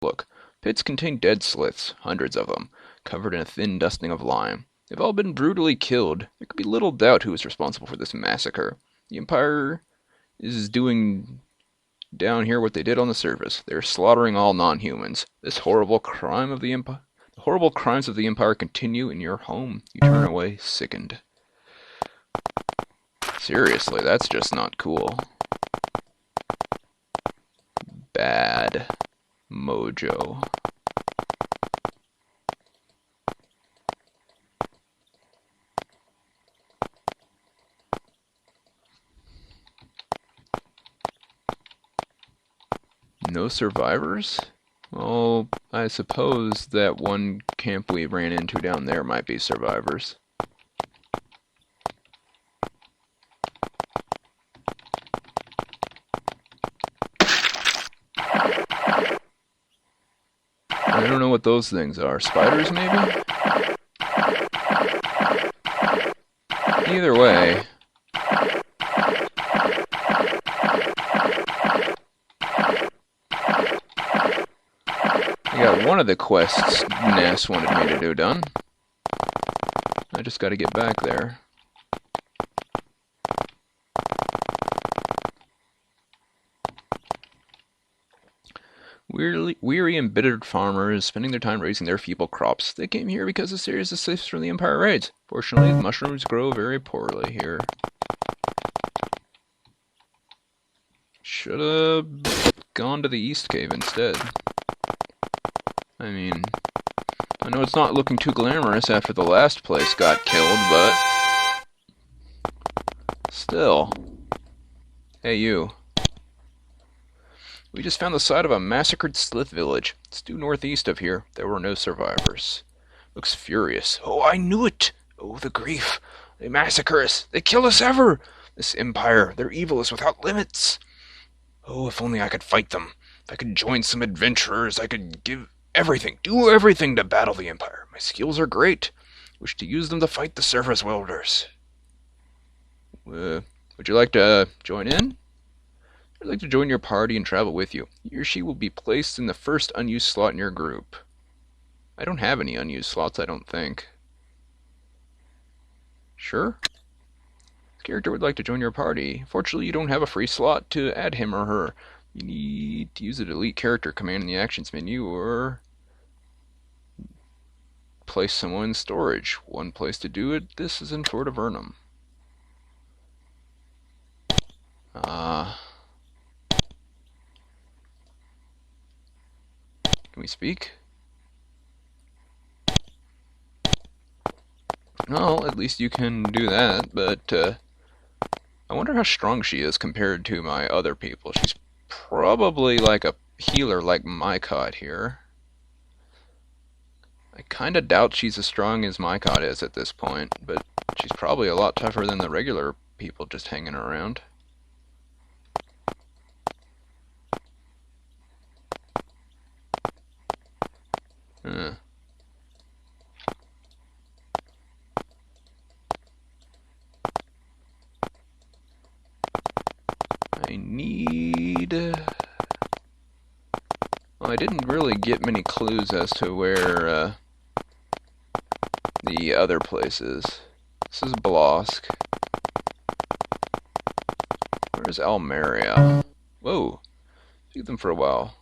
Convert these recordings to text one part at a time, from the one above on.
look. Pits contain dead sliths, hundreds of them, covered in a thin dusting of lime. They've all been brutally killed. There could be little doubt who is responsible for this massacre. The Empire is doing down here what they did on the surface. They're slaughtering all non-humans. This horrible crime of the Empire... The horrible crimes of the Empire continue in your home. You turn away, sickened. Seriously, that's just not cool. Bad mojo. No survivors? Well, I suppose that one camp we ran into down there might be survivors. I don't know what those things are. Spiders, maybe? Either way. I got one of the quests Ness wanted me to do done. I just gotta get back there. Weary, embittered farmers spending their time raising their feeble crops. They came here because of series of slaves from the Empire raids. Fortunately, the mushrooms grow very poorly here. Should have gone to the East Cave instead. I mean, I know it's not looking too glamorous after the last place got killed, but still. Hey, you. We just found the site of a massacred Slith village. It's due northeast of here. There were no survivors. Looks furious. Oh, I knew it! Oh, the grief. They massacre us. They kill us ever! This empire, their evil is without limits. Oh, if only I could fight them. If I could join some adventurers, I could do everything to battle the empire. My skills are great. Wish to use them to fight the surface wielders. Would you like to join in? I'd like to join your party and travel with you. He or she will be placed in the first unused slot in your group. I don't have any unused slots, I don't think. Sure? This character would like to join your party. Fortunately, you don't have a free slot to add him or her. You need to use the delete character command in the actions menu or place someone in storage. One place to do it. This is in Fort Avernum. Can we speak? Well, at least you can do that, but I wonder how strong she is compared to my other people. She's probably like a healer like Mycot here. I kinda doubt she's as strong as Mycot is at this point, but she's probably a lot tougher than the regular people just hanging around. I need... Well, I didn't really get many clues as to where the other place is. This is Blosk. Where's Almeria? Whoa. See them for a while.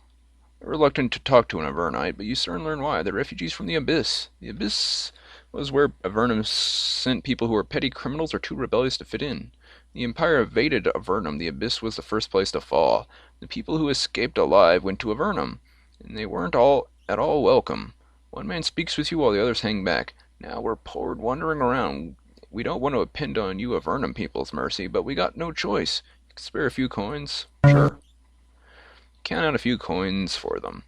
I'm reluctant to talk to an Avernite, but you soon learn why. They're refugees from the Abyss. The Abyss was where Avernum sent people who were petty criminals or too rebellious to fit in. The Empire invaded Avernum. The Abyss was the first place to fall. The people who escaped alive went to Avernum, and they weren't at all welcome. One man speaks with you while the others hang back. Now we're bored wandering around. We don't want to depend on you Avernum people's mercy, but we got no choice. You can spare a few coins? Sure. Count out a few coins for them.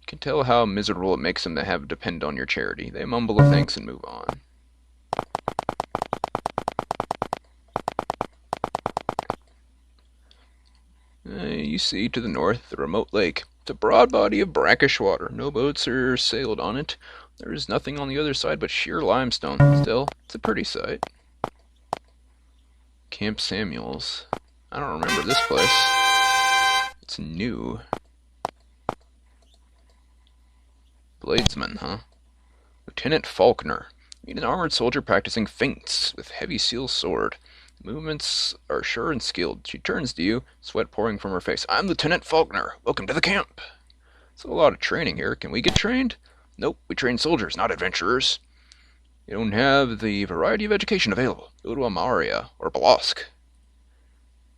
You can tell how miserable it makes them to have to depend on your charity. They mumble a thanks and move on. You see to the north the remote lake. It's a broad body of brackish water. No boats are sailed on it. There is nothing on the other side but sheer limestone. Still, it's a pretty sight. Camp Samuels. I don't remember this place. It's new. Bladesman, huh? Lieutenant Faulkner. Meet an armored soldier practicing feints with heavy steel sword. Movements are sure and skilled. She turns to you, sweat pouring from her face. I'm Lieutenant Faulkner. Welcome to the camp. So a lot of training here. Can we get trained? Nope, we train soldiers, not adventurers. You don't have the variety of education available. Go to Amaria or Bolosk.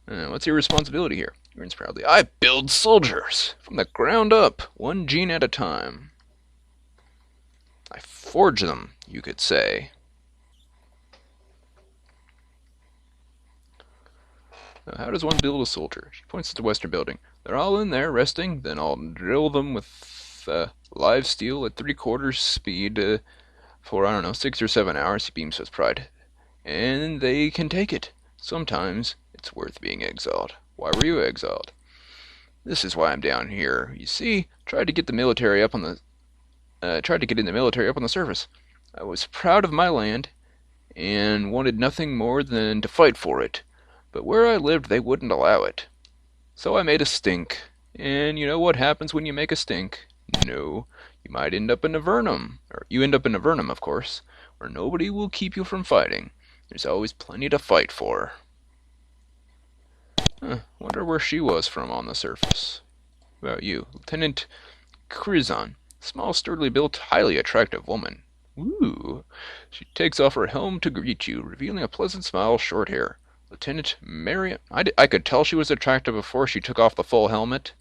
What's your responsibility here? He grins proudly. I build soldiers from the ground up, one gene at a time. I forge them, you could say. Now, how does one build a soldier? She points to the western building. They're all in there, resting. Then I'll drill them with live steel at 3/4 speed for, I don't know, 6 or 7 hours. He beams with pride. And they can take it. Sometimes it's worth being exiled. Why were you exiled? This is why I'm down here. You see, tried to get in the military up on the surface. I was proud of my land and wanted nothing more than to fight for it. But where I lived, they wouldn't allow it. So I made a stink. And you know what happens when you make a stink? No, you might end up in Avernum. Or you end up in Avernum, of course, where nobody will keep you from fighting. There's always plenty to fight for. Wonder where she was from on the surface. What about you? Lieutenant Krizan. Small, sturdily built, highly attractive woman. Ooh. She takes off her helm to greet you, revealing a pleasant smile, short hair. Lieutenant Marion. I could tell she was attractive before she took off the full helmet.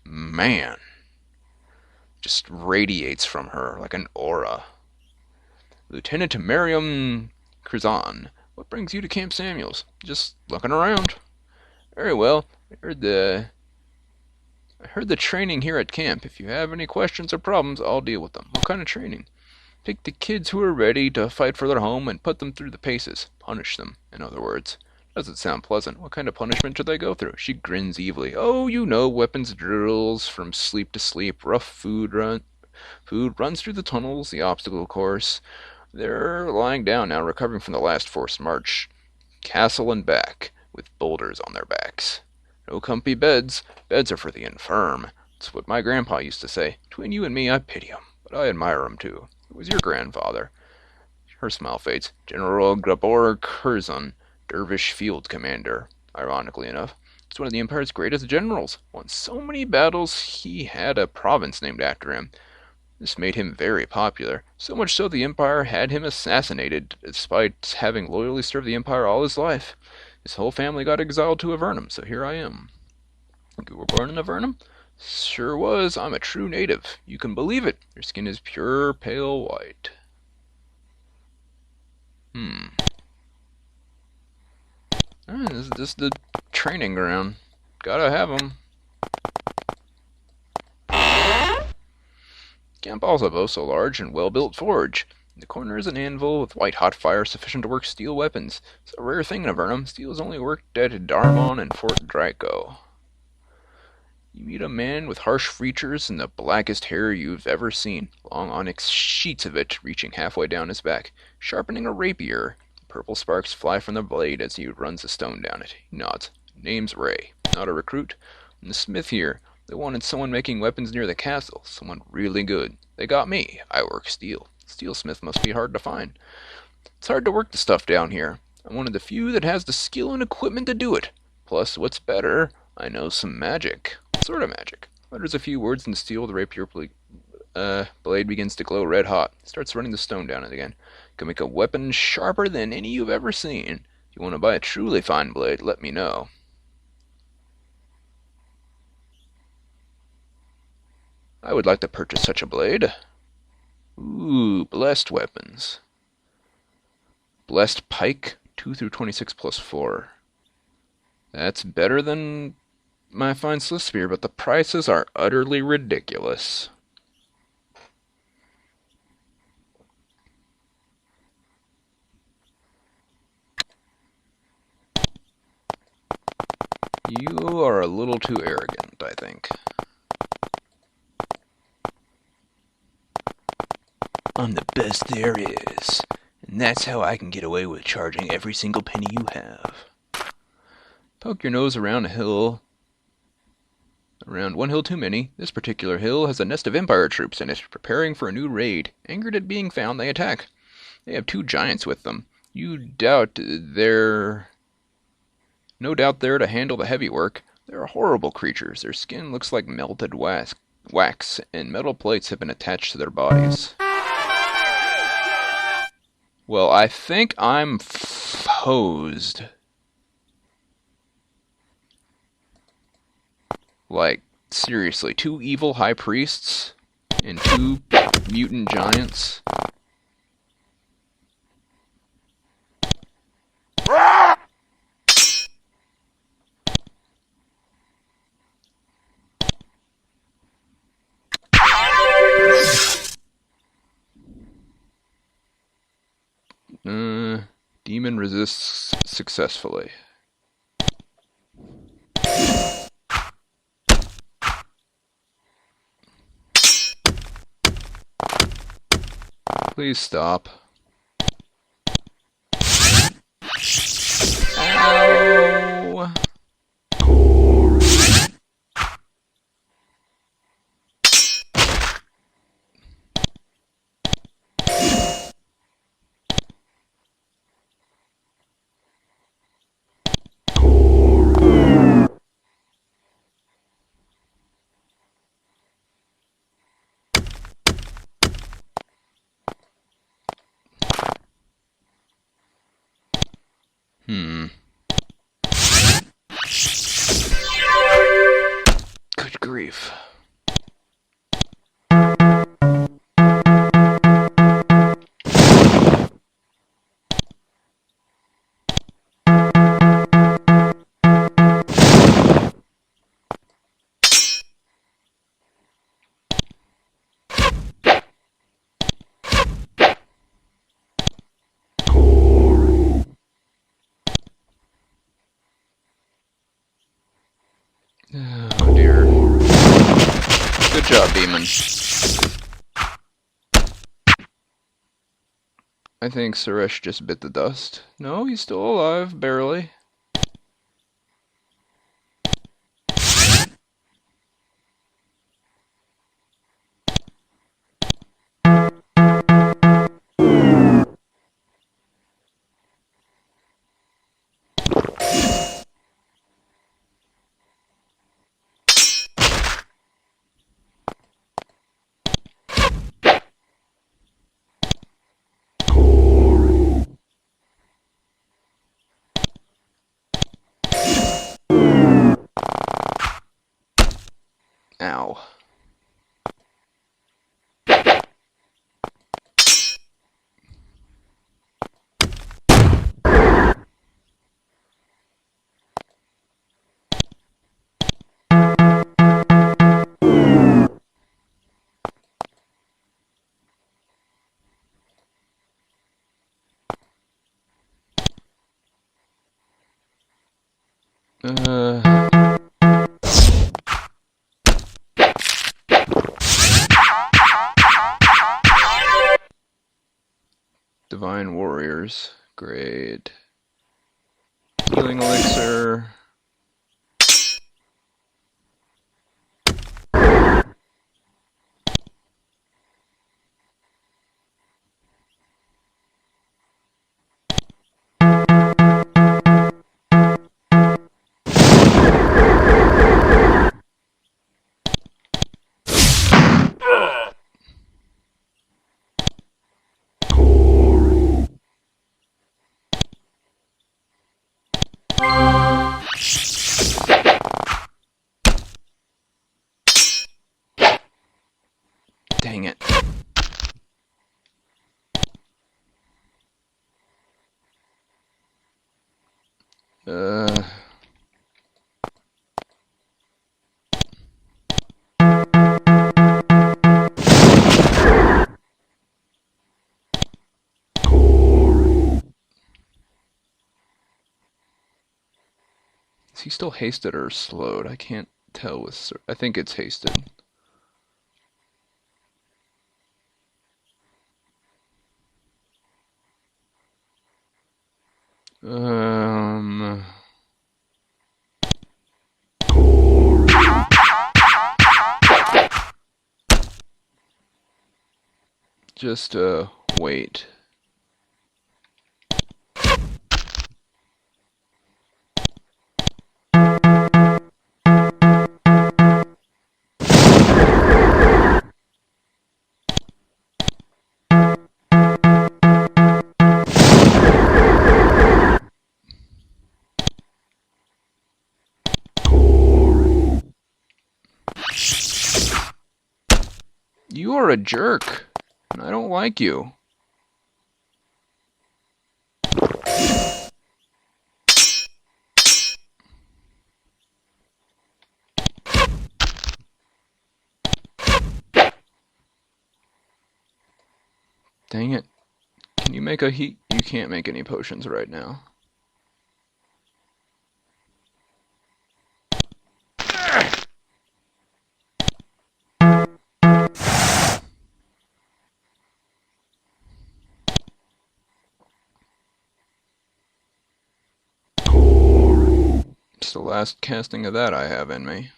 Man. Just radiates from her like an aura. Lieutenant Miriam Krizan. What brings you to Camp Samuels? Just looking around. Very well. I heard the training here at camp. If you have any questions or problems, I'll deal with them. What kind of training? Pick the kids who are ready to fight for their home and put them through the paces. Punish them, in other words. Doesn't sound pleasant. What kind of punishment do they go through? She grins evilly. Oh, you know, weapons drills from sleep to sleep, rough food runs through the tunnels, the obstacle course. They're lying down now, recovering from the last forced march. Castle and back, with boulders on their backs. No comfy beds. Beds are for the infirm. That's what my grandpa used to say. Between you and me, I pity him, but I admire him too. It was your grandfather. Her smile fades. General Gabor Curzon, Dervish Field Commander. Ironically enough, it's one of the Empire's greatest generals. Won so many battles, he had a province named after him. This made him very popular, so much so the Empire had him assassinated, despite having loyally served the Empire all his life. His whole family got exiled to Avernum, so here I am. You were born in Avernum? Sure was. I'm a true native. You can believe it. Your skin is pure, pale white. This is the training ground. Gotta have 'em. Camp also boasts a large and well-built forge. In the corner is an anvil with white hot fire sufficient to work steel weapons. It's a rare thing in Avernum. Steel is only worked at Darmon and Fort Draco. You meet a man with harsh features and the blackest hair you've ever seen, long onyx sheets of it reaching halfway down his back, sharpening a rapier. Purple sparks fly from the blade as he runs a stone down it. He nods. Name's Ray. Not a recruit. I'm the smith here. They wanted someone making weapons near the castle. Someone really good. They got me. I work steel. Steelsmith must be hard to find. It's hard to work the stuff down here. I'm one of the few that has the skill and equipment to do it. Plus, what's better, I know some magic. What sort of magic? Mutters a few words in the steel. The rapier blade begins to glow red hot. Starts running the stone down it again. Can make a weapon sharper than any you've ever seen. If you want to buy a truly fine blade, let me know. I would like to purchase such a blade. Ooh, blessed weapons. Blessed pike, 2 through 26 plus 4. That's better than my fine swift spear, but the prices are utterly ridiculous. You are a little too arrogant, I think. I'm the best there is, and that's how I can get away with charging every single penny you have. Poke your nose around a hill. Around one hill too many. This particular hill has a nest of Empire troops and is preparing for a new raid. Angered at being found, they attack. They have 2 giants with them. You doubt they're... No doubt there to handle the heavy work. They're horrible creatures. Their skin looks like melted wax, and metal plates have been attached to their bodies. Well, I think I'm hosed. Like, seriously, 2 evil high priests and 2 mutant giants. Demon resists successfully. Please stop. Ow! Good grief. Oh dear. Good job, Demon. I think Suresh just bit the dust. No, he's still alive, barely. Ow. Divine Warriors. Great. Healing Elixir. Dang it. Is he still hasted or slowed? I can't tell with I think it's hasted. just, wait. You are a jerk, and I don't like you. Dang it. Can you make a heat? You can't make any potions right now. It's the last casting of that I have in me.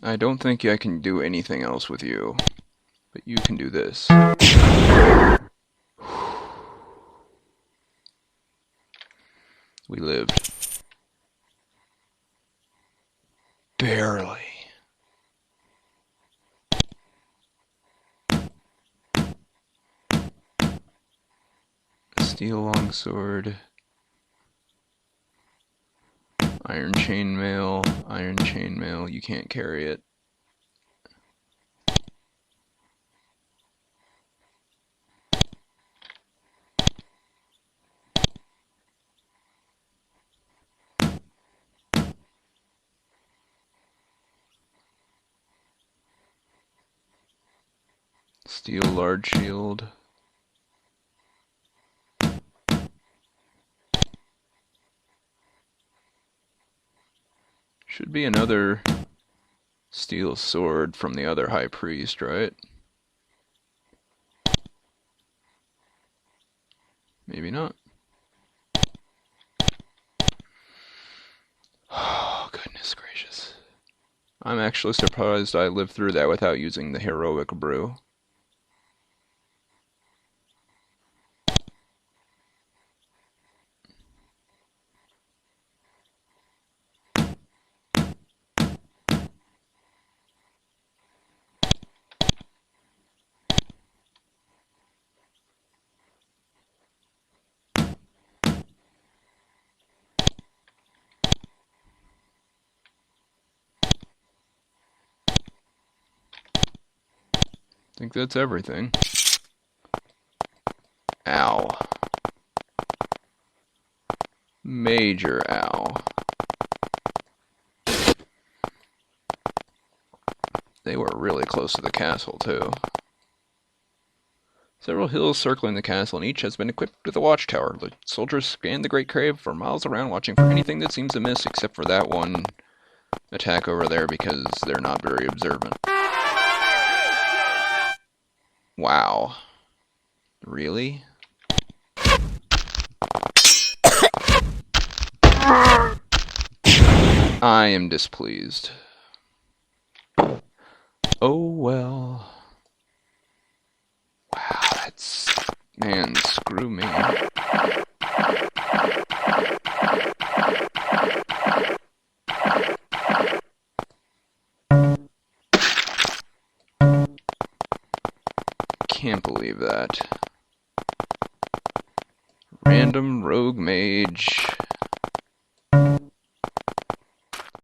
I don't think I can do anything else with you, but you can do this. We lived. Barely. Steel longsword. Iron chainmail, you can't carry it. Steel large shield. Should be another steel sword from the other high priest, right? Maybe not. Oh, goodness gracious. I'm actually surprised I lived through that without using the heroic brew. I think that's everything. Ow. Major ow. They were really close to the castle, too. Several hills circling the castle, and each has been equipped with a watchtower. The soldiers scan the Great Cave for miles around, watching for anything that seems amiss, except for that one attack over there, because they're not very observant. Wow. Really? I am displeased. Oh well. Wow, that's... Man, screw me. Can't believe that. Random rogue mage